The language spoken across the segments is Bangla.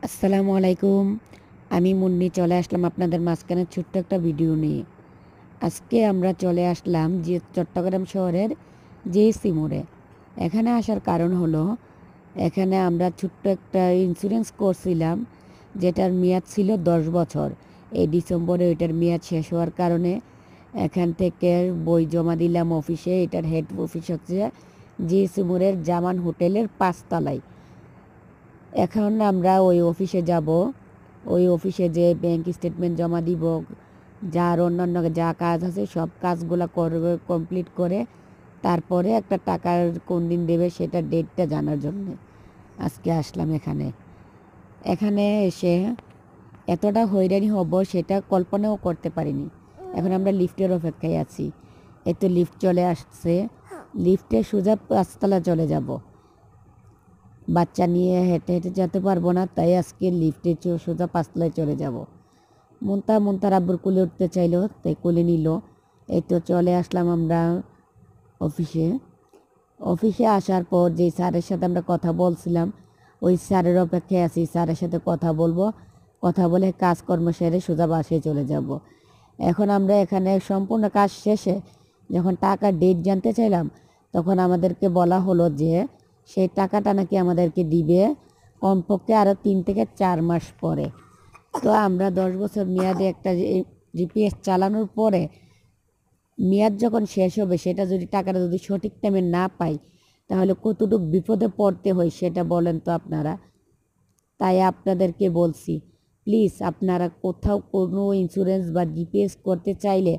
আসসালামু আলাইকুম। আমি মুন্নি চলে আসলাম আপনাদের মাঝখানে ছোট্ট একটা ভিডিও নিয়ে। আজকে আমরা চলে আসলাম যে চট্টগ্রাম শহরের জেএসসি মোড়ে। এখানে আসার কারণ হলো এখানে আমরা ছোট্ট একটা ইন্স্যুরেন্স করছিলাম যেটার মেয়াদ ছিল 10 বছর। এই ডিসেম্বরে ওইটার মেয়াদ শেষ হওয়ার কারণে এখান থেকে বই জমা দিলাম অফিসে। এটার হেড অফিস হচ্ছে জেএসসি মোড়ের জামান হোটেলের 5 তলায়। এখন আমরা ওই অফিসে যাব। ওই অফিসে যে ব্যাংক স্টেটমেন্ট জমা দিব, যার অন্যান্য যা কাজ আছে সব কাজগুলো করবে, কমপ্লিট করে তারপরে একটা টাকার কোন দিন দেবে সেটা ডেটটা জানার জন্য আজকে আসলাম এখানে। এখানে এসে এতটা হয়রানি হব সেটা কল্পনাও করতে পারিনি। এখন আমরা লিফটের অপেক্ষায় আছি। এই তো লিফট চলে আসছে। লিফটে সোজা 5 তলা চলে যাব। বাচ্চা নিয়ে হেঁটে হেঁটে যেতে পারবো না, তাই আজকে লিফটে সোজা 5 তলায় চলে যাব। মুনতার আব্বুর কোলে উঠতে চাইলো, তাই কোলে নিল। এই তো চলে আসলাম আমরা অফিসে। অফিসে আসার পর যে স্যারের সাথে আমরা কথা বলছিলাম ওই স্যারের অপেক্ষায় আছি। স্যারের সাথে কথা বলবো, কথা বলে কাজকর্ম সেরে সোজা বাসায় চলে যাব। এখন আমরা এখানে সম্পূর্ণ কাজ শেষে যখন টাকার ডেট জানতে চাইলাম তখন আমাদেরকে বলা হলো যে সেই টাকাটা নাকি আমাদেরকে দিবে কমপক্ষে আরও 3 থেকে 4 মাস পরে। তো আমরা 10 বছর মেয়াদে একটা জিপিএস চালানোর পরে মেয়াদ যখন শেষ হবে সেটা যদি টাকাটা যদি সঠিক টাইমে না পাই তাহলে কতটুকু বিপদে পড়তে হয় সেটা বলেন তো আপনারা। তাই আপনাদেরকে বলছি, প্লিজ আপনারা কোথাও কোনো ইন্স্যুরেন্স বা জিপিএস করতে চাইলে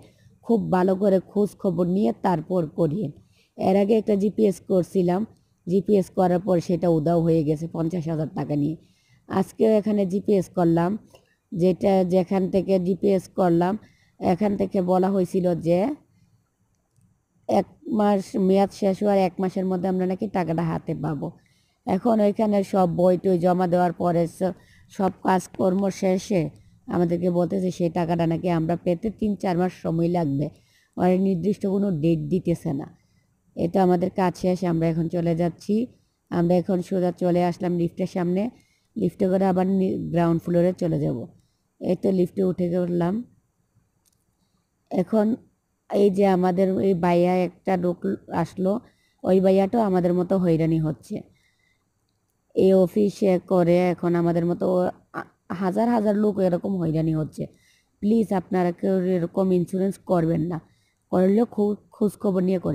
খুব ভালো করে খোঁজ খবর নিয়ে তারপর করিয়েন। এর আগে একটা জিপিএস করছিলাম, জিপিএস করার পর সেটা উধাও হয়ে গেছে 50,000 টাকা নিয়ে। আজকেও এখানে জিপিএস করলাম, যেখান থেকে জিপিএস করলাম এখান থেকে বলা হয়েছিল যে 1 মাস মেয়াদ শেষ হওয়ার 1 মাসের মধ্যে আমরা নাকি টাকাটা হাতে পাবো। এখন ওইখানে সব বই টই জমা দেওয়ার পরে সব কাজকর্ম শেষে আমাদেরকে বলতেছে সেই টাকাটা নাকি আমরা পেতে 3-4 মাস সময় লাগবে। ওরা নির্দিষ্ট কোনো ডেট দিতেছে না। এটা আমাদের কাজ শেষ, আমরা এখন চলে যাচ্ছি। আমরা এখন সোজা চলে আসলাম লিফটের সামনে। লিফটে করে আবার গ্রাউন্ড ফ্লোরে চলে যাব। এই তো লিফটে উঠে গেলাম। এখন এই যে আমাদের এই ভাইয়া একটা লোক আসলো, ওই ভাইয়াটাও আমাদের মতো হয়রানি হচ্ছে। এই অফিসে করে এখন আমাদের মতো হাজার হাজার লোক এরকম হয়রানি হচ্ছে। প্লিজ আপনারা কেউ এরকম ইন্স্যুরেন্স করবেন না, করলেও খোঁজ খবর নিয়ে করবেন।